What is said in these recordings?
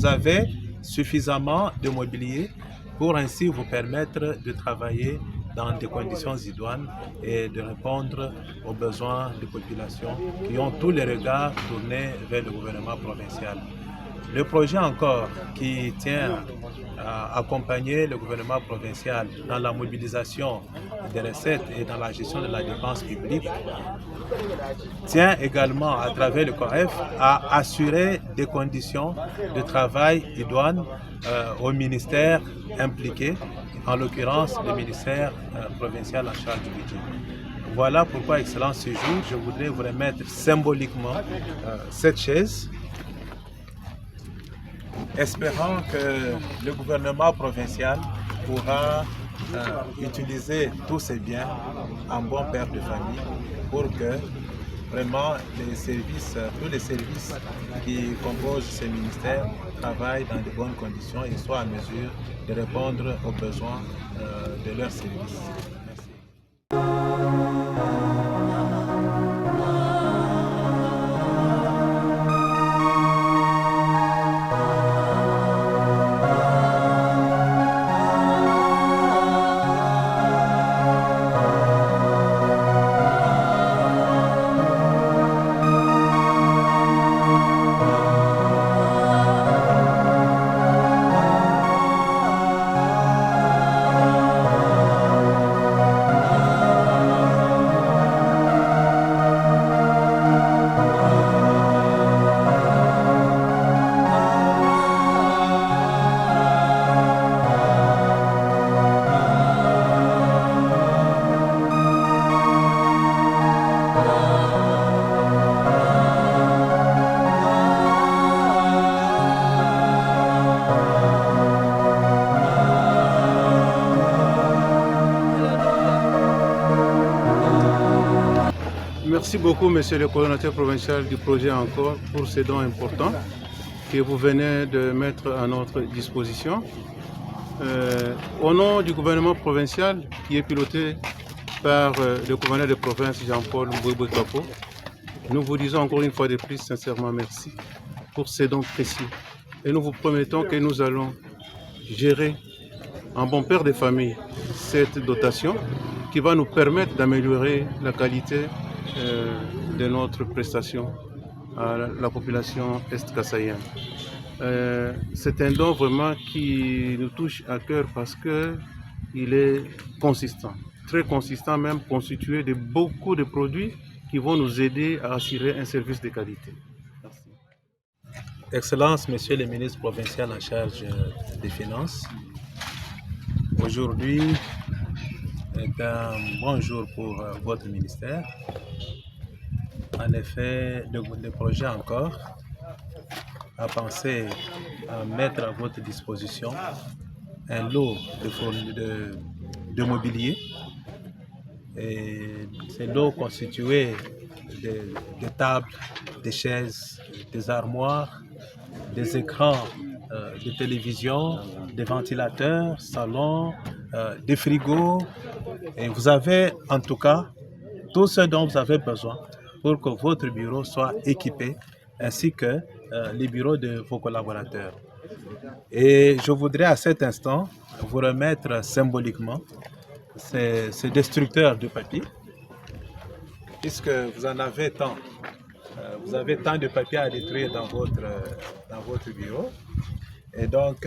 vous avez suffisamment de mobilier pour ainsi vous permettre de travailler dans des conditions idoines et de répondre aux besoins des populations qui ont tous les regards tournés vers le gouvernement provincial. Le projet encore qui tient à accompagner le gouvernement provincial dans la mobilisation des recettes et dans la gestion de la dépense publique tient également à travers le COREF à assurer des conditions de travail idoines aux ministères impliqués, en l'occurrence le ministère provincial en charge du budget. Voilà pourquoi, Excellence, ce jour, je voudrais vous remettre symboliquement cette chaise, espérant que le gouvernement provincial pourra utiliser tous ses biens en bon père de famille pour que vraiment tous les services qui composent ces ministères travaillent dans de bonnes conditions et soient en mesure de répondre aux besoins de leurs services. Merci beaucoup, monsieur le coordonnateur provincial du projet encore, pour ces dons importants que vous venez de mettre à notre disposition. Au nom du gouvernement provincial, qui est piloté par le gouverneur de province Jean-Paul Mboué-Kapo, nous vous disons encore une fois de plus sincèrement merci pour ces dons précieux. Et nous vous promettons que nous allons gérer en bon père de famille cette dotation qui va nous permettre d'améliorer la qualité de notre prestation à la population est-kassaïenne. C'est un don vraiment qui nous touche à cœur parce qu'il est consistant, très consistant même, constitué de beaucoup de produits qui vont nous aider à assurer un service de qualité. Merci. Excellence, Monsieur le ministre provincial en charge des Finances, aujourd'hui est un bon jour pour votre ministère. En effet, le projet encore a pensé à mettre à votre disposition un lot de mobilier. Et ces lots constitués de tables, des chaises, des armoires, des écrans de télévision, des ventilateurs, salons, des frigos. Et vous avez en tout cas tout ce dont vous avez besoin pour que votre bureau soit équipé, ainsi que les bureaux de vos collaborateurs. Et je voudrais à cet instant vous remettre symboliquement ces destructeurs de papier, puisque vous en avez tant. Vous avez tant de papier à détruire dans votre bureau. Et donc,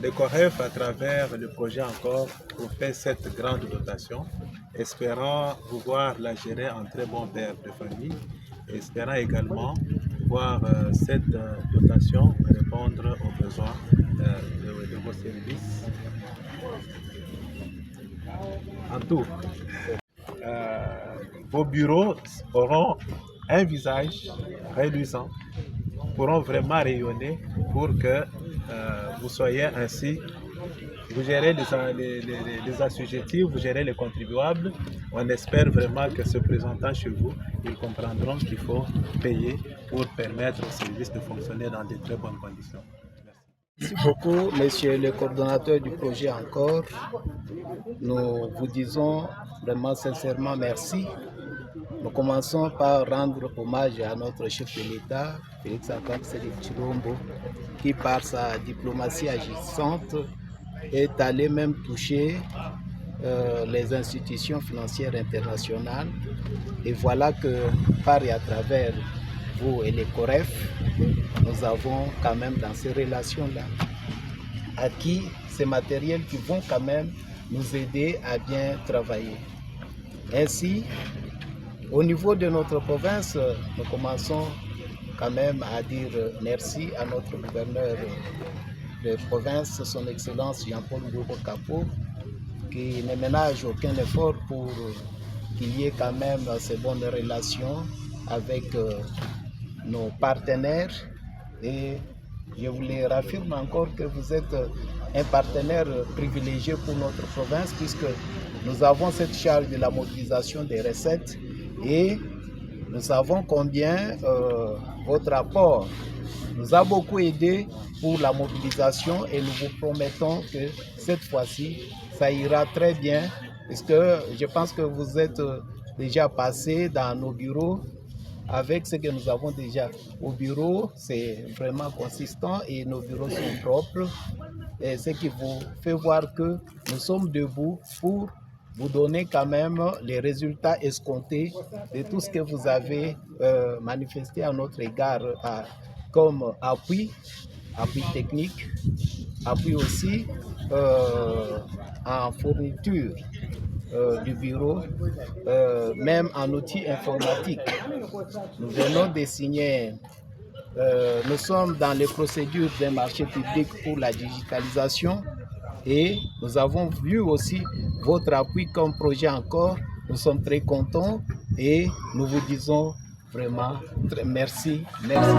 le COREF, à travers le projet encore, vous fait cette grande dotation, espérant pouvoir la gérer en très bon père de famille, et espérant également voir cette dotation répondre aux besoins de vos services. En tout, vos bureaux auront un visage reluisant, pourront vraiment rayonner pour que vous soyez ainsi, vous gérez les assujettis, vous gérez les contribuables. On espère vraiment que se présentant chez vous, ils comprendront qu'il faut payer pour permettre au service de fonctionner dans de très bonnes conditions. Merci beaucoup, monsieur le coordonnateur du projet encore. Nous vous disons vraiment sincèrement merci Nous commençons par rendre hommage à notre chef de l'État, Félix Antoine Tshisekedi, qui par sa diplomatie agissante est allé même toucher les institutions financières internationales. Et voilà que par et à travers vous et les COREF, nous avons quand même dans ces relations-là acquis ces matériels qui vont quand même nous aider à bien travailler. Ainsi, au niveau de notre province, nous commençons quand même à dire merci à notre gouverneur de province, son Excellence Jean-Paul Ngoubo Kapo, qui ne ménage aucun effort pour qu'il y ait quand même ces bonnes relations avec nos partenaires. Et je vous le raffirme encore que vous êtes un partenaire privilégié pour notre province, puisque nous avons cette charge de la mobilisation des recettes et nous savons combien votre apport nous a beaucoup aidé pour la mobilisation, et nous vous promettons que cette fois-ci, ça ira très bien, puisque je pense que vous êtes déjà passé dans nos bureaux avec ce que nous avons déjà au bureau. C'est vraiment consistant et nos bureaux sont propres, et ce qui vous fait voir que nous sommes debout pour vous donner quand même les résultats escomptés de tout ce que vous avez manifesté à notre égard comme appui technique, appui aussi en fourniture du bureau, même en outils informatiques. Nous venons de signer, nous sommes dans les procédures d'un marché public pour la digitalisation, et nous avons vu aussi votre appui comme projet encore. Nous sommes très contents et nous vous disons vraiment merci. Merci.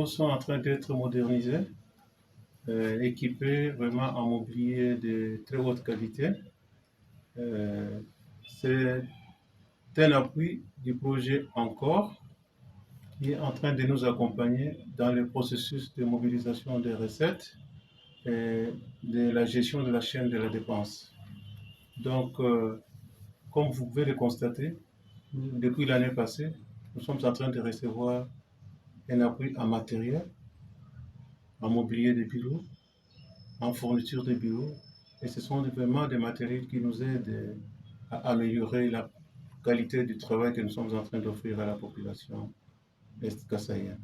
Sont en train d'être modernisés, équipés vraiment en mobilier de très haute qualité. C'est un appui du projet Encore, qui est en train de nous accompagner dans le processus de mobilisation des recettes et de la gestion de la chaîne de la dépense. Donc, comme vous pouvez le constater, depuis l'année passée, nous sommes en train de recevoir un appui en matériel, en mobilier de bureau, en fourniture de bureau, et ce sont vraiment des matériels qui nous aident à améliorer qualité du travail que nous sommes en train d'offrir à la population est-kassaïenne.